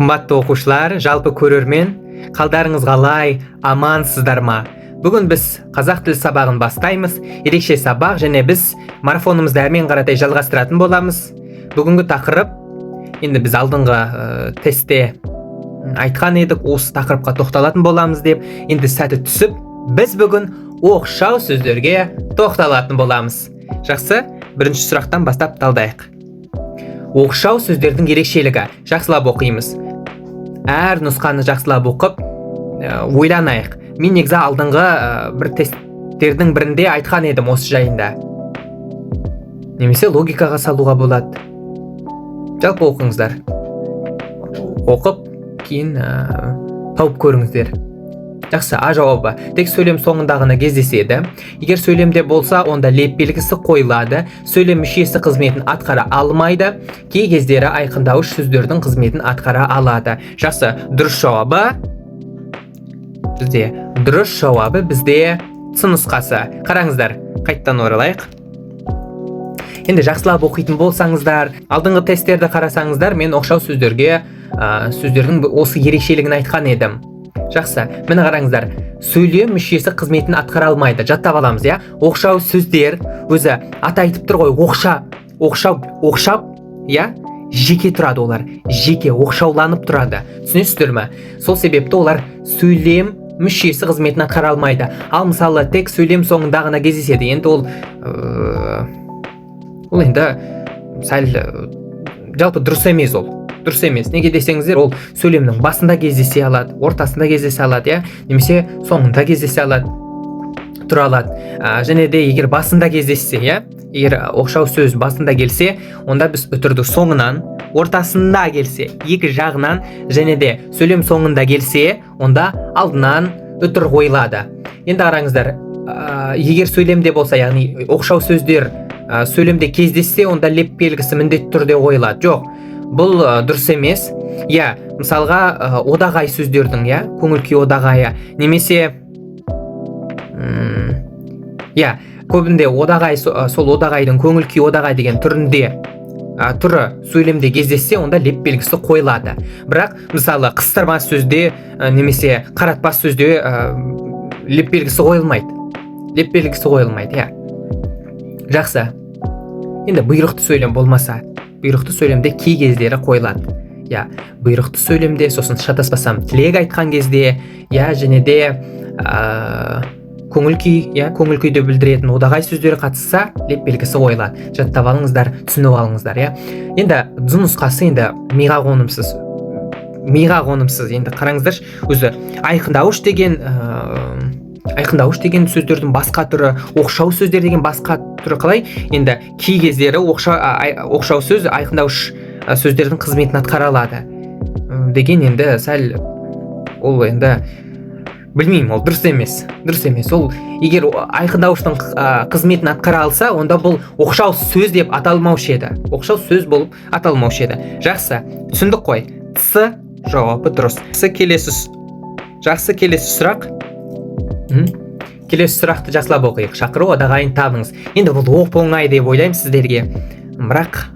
Қымбатты оқушылар, жалпы көрермен, қалдарыңыз қалай, амансыздар ма? Бүгін біз қазақ тілі сабағын бастаймыз. Ерекше сабақ, және біз марафонымызды әрмен қаратай жалғастыратын боламыз. Бүгінгі тақырып, енді біз алдыңғы тестте айтқан едік, осы тақырыпқа тоқталатын боламыз деп. Енді сәті түсіп, біз бүгін оқшау сөздерге тоқталатын боламыз. Жақсы, бірінші сұрақтан бастап талдайық. Оқшау сөздердің ерекшелігі. Жақсылап оқимыз. Әр нұсқаны жақсылап оқып, ойланайық. Мен негізі алдыңғы бір тесттердің бірінде айтқан едім осы жайында. Немесе логикаға салуға болады. Жалпы оқыңыздар. Оқып, кейін тауып көріңіздер. Жақсы, А жауабы тек сөйлем соңында ғана кездеседі. Егер сөйлемде болса, онда леп белгісі қойылады. Сөйлем мүшесі қызметін атқара алмайды. Кей кездері айқындауыш сөздердің қызметін атқара алады. Жақсы, дұрыс жауабы бізде С нұсқасы. Қараңыздар, қайттан оралайық. Енді жақсылап оқитын болсаңыздар, алдыңғы тесттерді қарасаңыздар, мен оқшау сөздердің осы ерекшелігін айтқан едім. Жақсы, мені қараңыздар. Сөйлем мүшесі қызметін атқара алмайды. Жаттап аламыз, я? Оқшау сөздер өзі аты айтып тұр ғой, оқшау, я? Жеке тұрады олар. Жеке оқшауланып тұрады. Түсінесіздер ме? Сол себепті олар сөйлем мүшесі қызметін атқара алмайды. Ал мысалы тек сөйлем соңында ғана кездеседі. Енді ол енді сәл жалпы дұрыс емес ол. Дұрыс емес. Неге десеңіздер, ол сөйлемнің басында кездесе алады, ортасында кездесе алады, немесе соңында кездесе алады, тұра алады. Және де егер басында кездессе, егер оқшау сөз басында келсе, онда біз үтірді соңынан, ортасында келсе, екі жағынан, және де сөйлем соңында келсе, онда алдынан үтір қойылады. Енді қараңыздар, егер сөйлемде болса, яғни оқшау сөздер сөйлемде кездессе, онда леп белгісі міндетті түрде қойылады. Жоқ, бұл дұрыс емес. Мысалға одағай сөздердің, көңіл күй одағайы, немесе көбінде одағай, сол одағайдың көңіл күй одағай деген түрі сөйлемде кездессе, онда леп белгісі қойылады. Бірақ мысалы қыстырма сөзде немесе қаратпас сөзде леп белгісі қойылмайды. Жақсы. Енді бұйрықты сөйлем болмаса, бұйрықты сөйлемде кей кездері қойылады. Бұйрықты сөйлемде, сосын шатаспасам, тілек айтқан кезде, және де көңіл күйді білдіретін одағай сөздері қатысса, леп белгісі қойылады. Жаттап алыңыздар, түсініп алыңыздар. Енді З нұсқасы енді миға қонымсыз. Енді қараңыздар, өзі айқындауыш деген сөздердің басқа түрі, оқшау сөздер деген басқа түрі қалай? Енді кей кездері оқшау сөз айқындауыш сөздердің қызметін атқара алады деген, енді сәл ол енді білмеймін, ол дұрыс емес. Ол егер айқындауыштың қызметін атқара алса, онда бұл оқшау сөз деп аталмаушы еді. Оқшау сөз болып аталмаушы еді. Жақсы, түсіндік қой. С жауабы дұрыс. Жақсы, келесі сұрақ. Келесі сұрақты жақсылап оқиық. Шақыру одағайын табыңыз. Енді бұл оңай деп ойлаймын сіздерге. Бірақ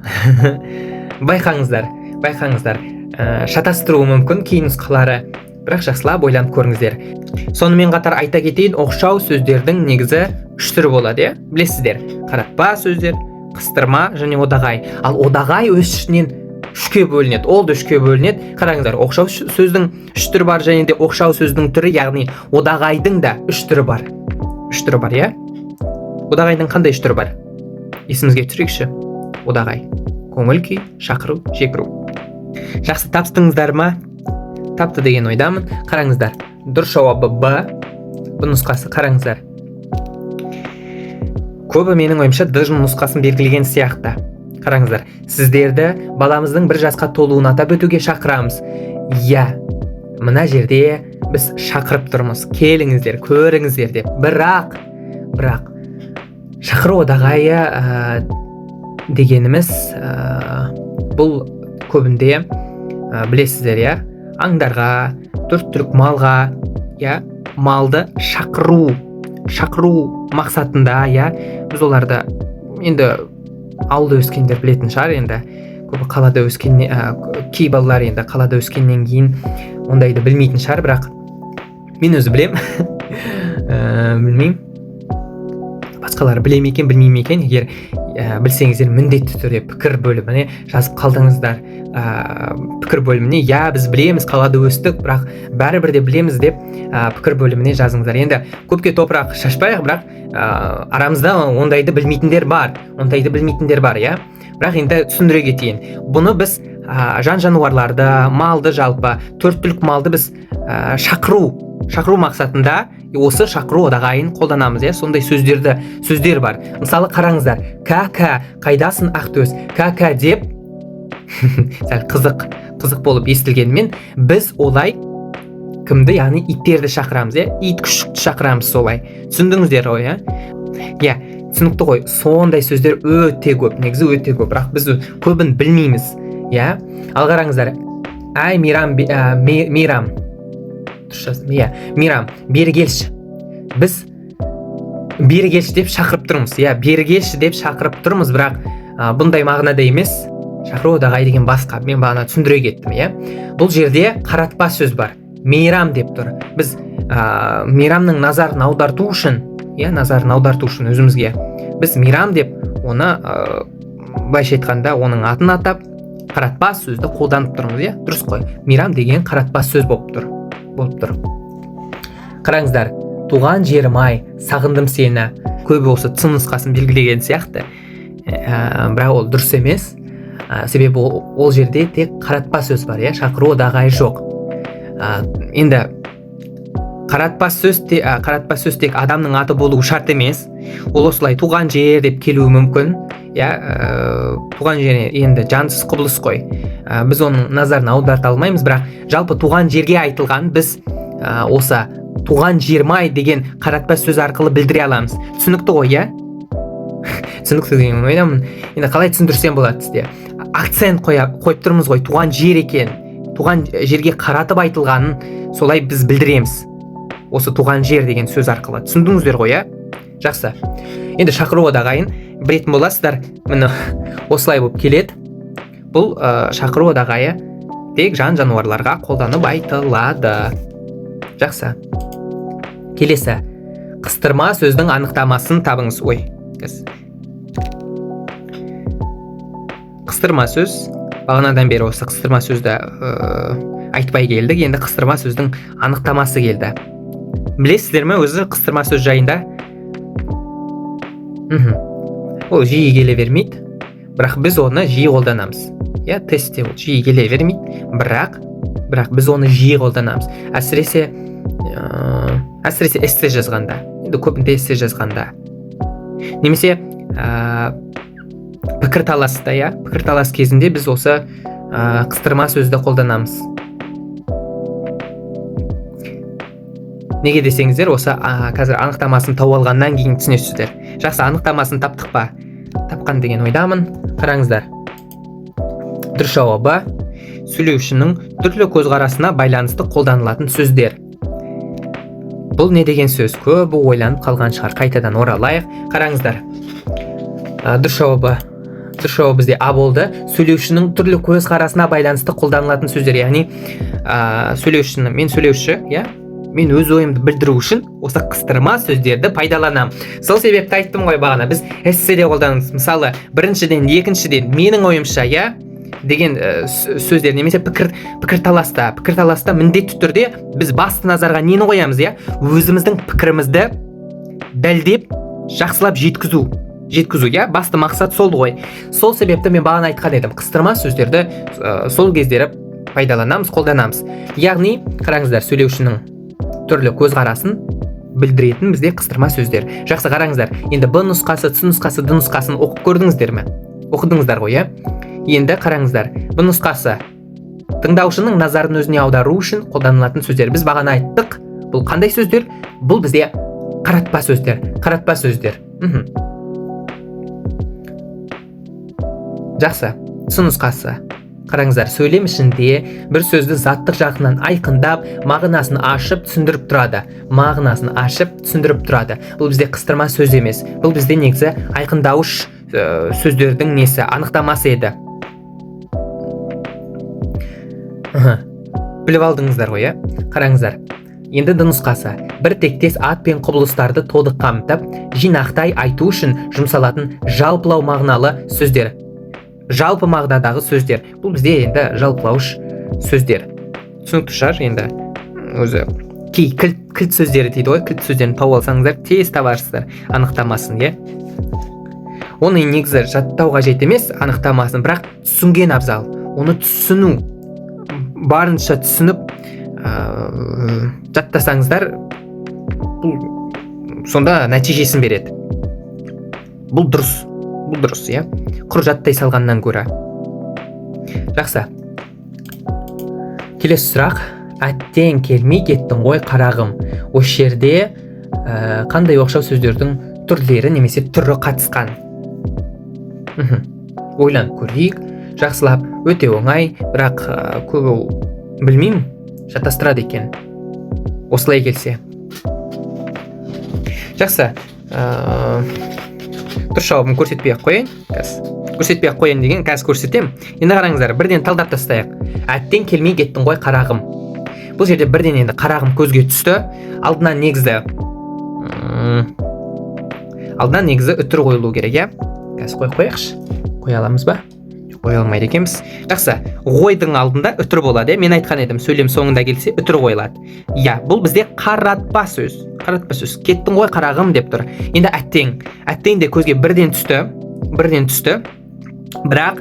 байқаңыздар. Шатастыруы мүмкін кей нұсқалары. Бірақ жақсылап ойланып көріңіздер. Сонымен қатар айта кетейін, оқшау сөздердің негізі 3 түрі болады, білесіздер. Қаратпа сөздер, қыстырма және одағай. Ал одағай өз ішінен 3-ке бөлінеді. Ол да 3-ке бөлінеді. Қараңыздар, оқшау сөздің 3 түрі бар, және де оқшау сөздің түрі, яғни одағайдың да 3 түрі бар. 3 түрі бар, Одағайдың қандай 3 түрі бар? Есімізге түсірейікші. Одағай, көңіл күй, шақыру, жекіру. Жақсы, таптыңыздар ма? Тапты деген ойдамын. Қараңыздар, дұрыс жауабы Б. Бұл нұсқасы, қараңыздар. Көбі менің ойымша Д нұсқасын белгілеген сияқты. Қараңыздар, сіздерді баламыздың 1 жасқа толуын атап өтуге шақырамыз. Мына жерде біз шақырып тұрмыз. Келіңіздер, көріңіздер деп. Бірақ шақыру одағайы дегеніміз бұл көбінде білесіздер, аңдарға, 4 түлік малға, малды шақыру мақсатында, біз оларды енді ауылда өскендер білетін шығар, енді көбі қалада өскеннен кей балалар енді қалада өскеннен кейін ондайды білмейтін шығар, бірақ мен өзі білем. Білмеймін, басқалар біле ме екен, білмей ме екен. Егер білсеңіздер міндетті түрде пікір бөліміне жазып қалдыңыздар. Пікір бөліміне біз білеміз, қалада өстік, бірақ бәрібір де білеміз деп пікір бөліміне жазыңыздар. Енді көпке топырақ шашпайық, бірақ арамызда ондайды білмейтіндер бар, иә. Бірақ енді түсіндіре кетейін. Бұны біз жан-жануарларды, малды, жалпы 4 түлік малды біз шақыру мақсатында осы шақыру одағайын қолданамыз, иә. Сондай сөздер бар. Мысалы қараңыздар, ка қайдасың ақтөс, ка деп сәл қызық болып естілгенмен, біз олай кімді, яғни иттерді шақырамыз, иә. Ит күшікті шақырамыз солай. Түсіндіңіздер ғой, иә. Түсінікті ғой. Сондай сөздер өте көп, негізі өте көп, бірақ біз көбін білмейміз, иә. Ал қараңыздар, Мейрам, бері келші. Біз бері келші деп шақырып тұрмыз, иә. Бері келші деп шақырып тұрмыз, бірақ бұндай мағынада емес. Шақыру одағай деген басқа. Мен бағана түсіндіре кеттім, иә. Бұл жерде қаратпа сөз бар. Мейрам деп тұр. Біз мейрамның назарын аударту үшін өзімізге, біз мейрам деп оны былайша айтқанда оның атын атап қаратпа сөзді қолданып тұрмыз, иә. Дұрыс қой. Мейрам деген қаратпа сөз болып тұр. Қараңыздар, туған жерім ай, сағындым сені. Көбі осы ц нұсқасын белгілеген сияқты, бірақ ол дұрыс емес. Себебі ол жерде тек қаратпа сөз бар, иә. Шақыру одағай жоқ. Енді қаратпа сөз тек адамның аты болуы шарт емес. Ол осылай туған жер деп келуі мүмкін, иә. Туған жер енді жансыз құбылыс қой. Біз оның назарын аударта алмаймыз, бірақ жалпы туған жерге айтылған біз осы туған жермай деген қаратпа сөз арқылы білдіре аламыз. Түсінікті ғой, иә? Түсінікті деген ойдамын. Енді қалай түсіндірсем болады сізде? Акцент қойып тұрмыз ғой, туған жер екен. Туған жерге қаратып айтылғанын солай біз білдіреміз. Осы туған жер деген сөз арқылы. Түсіндіңіздер ғой, иә? Жақсы. Енді шақыру одағайын білетін боласыздар. Міне осылай болып келеді. Бұл шақыру одағайы тек жан-жануарларға қолданып айтылады. Жақсы. Келесі. Қыстырма сөздің анықтамасын табыңыз. Қыстырма сөз. Бағанадан бері осы қыстырма сөзді айтпай келдік. Енді қыстырма сөздің анықтамасы келді. Білесіздер ме өзі қыстырма сөз жайында? Ол жиі келе бермейді, бірақ біз оны жиі қолданамыз. Я тестте ол жиі келе бермейді, бірақ біз оны жиі қолданамыз. Әсіресе эссе жазғанда, енді көбінде эссе жазғанда. Немесе пікірталаста, иә, пікірталас кезінде біз осы қыстырма сөзді қолданамыз. Неге десеңіздер, осы қазір анықтамасын тауып алғаннан кейін түсінесіздер. Жақсы, анықтамасын таптық па? Тапқан деген ойдамын. Қараңыздар. Дұрыс жауабы сөйлеушінің түрлі көзқарасына байланысты қолданылатын сөздер. Бұл не деген сөз? Көбі ойланып қалған шығар. Қайтадан оралайық. Қараңыздар. Дұрыс жауабы бізде А болды. Сөйлеушінің түрлі көзқарасына байланысты қолданылатын сөздер. Яғни мен сөйлеуші, иә? Мен өз ойымды білдіру үшін осы қыстырма сөздерді пайдаланам. Сол себепті айттым ғой бағана, біз эсседе қолданамыз. Мысалы, біріншіден, екіншіден, менің ойымша, иә, деген сөздер, немесе пікірталаста міндетті түрде біз басты назарға нені қоямыз, иә? Өзіміздің пікірімізді дәлдеп, жақсылап жеткізу, иә? Басты мақсат сол ғой. Сол себепті мен бағана айтқан едім, қыстырма сөздерді сол кездері пайдаланамыз, қолданамыз. Яғни, қараңыздар, сөйлеушінің түрлі көзқарасын білдіретін бізде қыстырма сөздер. Жақсы, қараңыздар. Енді Б нұсқасы, Ц нұсқасы, Д нұсқасын оқып көрдіңіздер ме? Оқыдыңыздар ғой, иә? Енді қараңыздар. Б нұсқасы тыңдаушының назарын өзіне аудару үшін қолданылатын сөздер. Біз бағана айттық. Бұл қандай сөздер? Бұл бізде қаратпа сөздер. Жақсы. Ц нұсқасы. Қараңыздар, сөйлем ішінде бір сөзді заттық жағынан айқындап, мағынасын ашып түсіндіріп тұрады. Бұл бізде қыстырма сөз емес. Бұл бізде негізі айқындауыш сөздердің несі, анықтамасы еді. Біліп алдыңыздар ғой, қараңыздар. Енді нұсқасы бір тектес ат пен құбылыстарды толық қамтып, жинақтай айту үшін жұмсалатын жалпылау мағыналы сөздер. Жалпы мағынадағы сөздер. Бұл бізде енді жалпылауыш сөздер. Түсінікті шығар енді. Өзі кілт сөздері дейді ғой. Кілт сөздерін тауып алсаңыздар, тез табарсыздар анықтамасын, Оны негізі жаттау қажет емес анықтамасын, бірақ түсінген абзал. Оны түсіну, барынша түсініп жаттасаңыздар, бұл сонда нәтижесін береді. Бұл дұрыс, құр жаттай салғаннан гөрі. Жақсы. Келесі сұрақ. Әттең келмей кеттің ғой қарағым. Осы жерде қандай оқшау сөздердің түрлері немесе түрі қатысқан? Ойланып көрейік. Жақсылап, өте оңай, бірақ көбі білмеймін, шатастырады екен. Осылай келсе. Жақсы. Дұрыс жауабын көрсетпей-ақ қояйын. Көрсетпей-ақ қояйын деген қазір көрсетем. Енді қараңыздар, бірден талдап тастайық. Әттең келмей кеттің ғой қарағым. Бұл жерде бірден енді қарағым көзге түсті. Алдынан негізі үтір қойылу керек, Қазір қойықшы. Қоя аламыз ба? Қоя алмайды екенбіз. Жақсы, ғойдың алдында үтір болады. Мен айтқан едім, сөйлем соңында келсе үтір қойылады. Бұл бізде қаратпа сөз. Кеттің ғой қарағым деп тұр. Енді әттең де көзге бірден түсті. Бірақ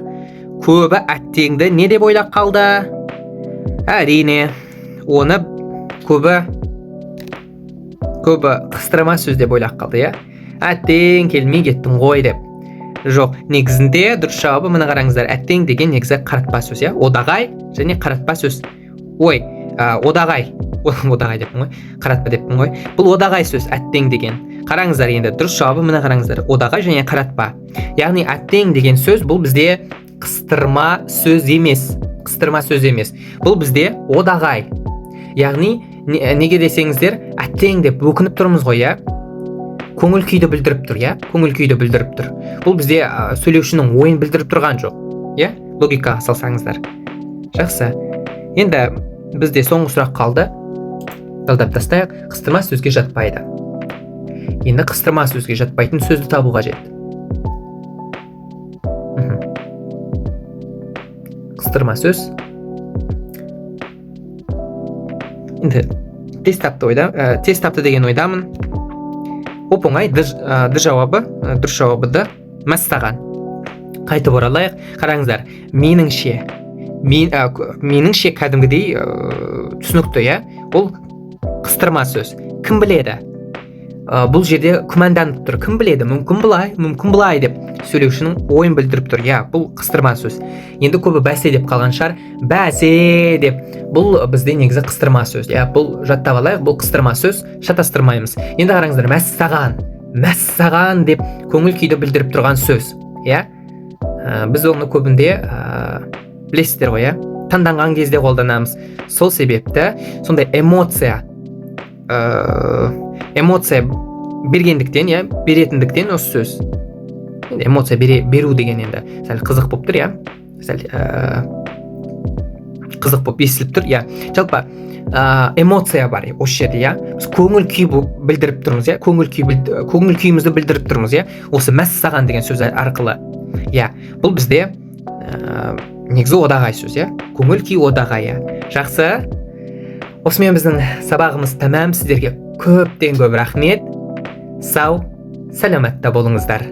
көбі әттеңді не деп ойлап қалды? Әрине, оны көбі қыстырма сөз деп ойлап қалды, Әттең келмей кеттің ғой деп. Жоқ, негізінде дұрыс жауабы мына қараңыздар. Әттең деген негізі қаратпа сөз, Одағай және қаратпа сөз. Одағай деппін ғой. Қаратпа деппін ғой. Бұл одағай сөз, әттең деген. Қараңыздар енді, дұрыс жауабы мына қараңыздар. Одағай және қаратпа. Яғни әттең деген сөз бұл бізде қыстырма сөз емес. Бұл бізде одағай. Яғни неге десеңіздер, әттең деп өкініп тұрмыз ғой, көңіл күйді білдіріп тұр, Бұл бізде сөйлеушінің ойын білдіріп тұрған жоқ, Логика салсаңыздар. Жақсы. Енді бізде соңғы сұрақ қалды. Талдап тастайық. Қыстырма сөзге жатпайды. Енді қыстырма сөзге жатпайтын сөзді табу қажет. Қыстырма сөз. Енді тез тапты деген ойдамын. Оп-оңай, дұрыс жауабы да мәссаған. Қайтып оралайық. Қараңыздар, меніңше кәдімгідей түсінікті, Ол қыстырма сөз. Кім біледі? Бұл жерде күмәнданып тұр. Кім біледі? Мүмкін бұлай деп сөйлеушінің ойын білдіріп тұр. Бұл қыстырма сөз. Енді көбі бәсе деп қалған шығар. Бәсе деп. Бұл бізде негізі қыстырма сөз. Бұл жаттап алайық. Бұл қыстырма сөз. Шатастырмаймыз. Енді қараңыздар, мәссаған деп көңіл күйді білдіріп тұрған сөз. Біз оны көбінде білесіздер ғой, таңданған кезде қолданамыз. Сол себепті сондай эмоция бергендіктен, беретіндіктен осы сөз. Эмоция беру деген енді сәл қызық болып тұр, сәл қызық болып естіліп тұр, жалпы эмоция бар осы жерде, біз көңіл күй білдіріп тұрмыз, көңіл күйімізді білдіріп тұрмыз, осы мәссаған деген сөз арқылы. Бұл бізде негізі одағай сөз, көңіл күй одағай. Жақсы. Осымен біздің сабағымыз тәмам. Сіздерге көптен көп рахмет. Сау, сәлематта болыңыздар.